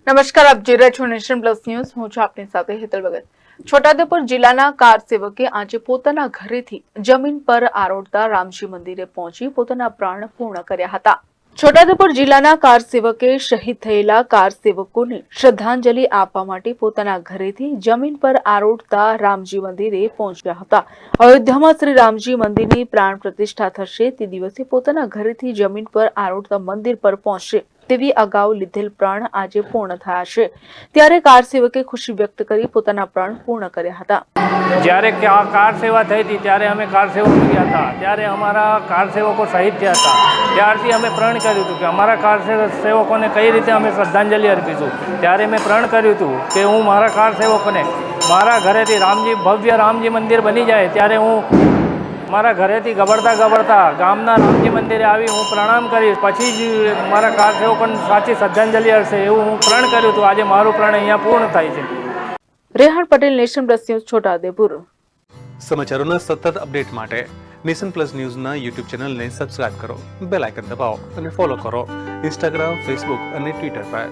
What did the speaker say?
નમસ્કાર, આપ જોઈ રહ્યા છો નેશન પ્લસ ન્યૂઝ. હું છું આપની સાથે હેતલ ભગત. છોટાઉદેપુર જિલ્લાના કાર સેવકે આજે પોતાના ઘરેથી જમીન પર આરોળતા રામજી મંદિરે પહોંચી પોતાના પ્રાણ પૂર્ણ કર્યા હતા. છોટાઉદેપુર જિલ્લાના કાર સેવકે શહીદ થયેલા કાર સેવકોને શ્રદ્ધાંજલિ આપવા માટે પોતાના ઘરેથી જમીન પર આરોળતા રામજી મંદિરે પહોંચ્યા હતા. અયોધ્યામાં શ્રી રામજી મંદિરની પ્રાણ પ્રતિષ્ઠા થશે તે દિવસે પોતાના ઘરેથી જમીન પર આરોળતા મંદિર પર પહોંચશે તેવી અગાઉ લીધેલ પ્રાણ આજે પૂર્ણ થયા છે. ત્યારે કાર સેવકે ખુશી વ્યક્ત કરી પોતાના પ્રાણ પૂર્ણ કર્યા હતા. જ્યારે કાર સેવા થઈ હતી ત્યારે અમે કાર સેવક ગયા હતા, ત્યારે અમારા કાર સેવકો શહીદ થયા હતા. ત્યારથી અમે પ્રણ કર્યું હતું કે અમારા કાર સેવકોને કઈ રીતે અમે શ્રદ્ધાંજલિ અર્પીશું. ત્યારે મેં પ્રણ કર્યું હતું કે હું મારા કાર સેવકોને મારા ઘરેથી ભવ્ય રામજી મંદિર બની જાય ત્યારે હું મારા ઘરેથી ગબડતા ગામના રામજી મંદિરે આવી હું પ્રણામ કરીશ, પછી જ મારા કાર સેવકોને સાચી શ્રદ્ધાંજલિ હશે એવું હું પ્રણ કર્યું હતું. આજે મારું પ્રણ અહીંયા પૂર્ણ થાય છે. Rehan Patel, nation plus news, Chhota Udepur. સમાચારોના સતત અપડેટ માટે નેશન પ્લસ ન્યૂઝના યુટ્યુબ ચેનલને સબસ્ક્રાઇબ કરો, બેલ આઇકન દબાવો અને ફોલો કરો ઇન્સ્ટાગ્રામ, ફેસબુક અને ટ્વિટર પર.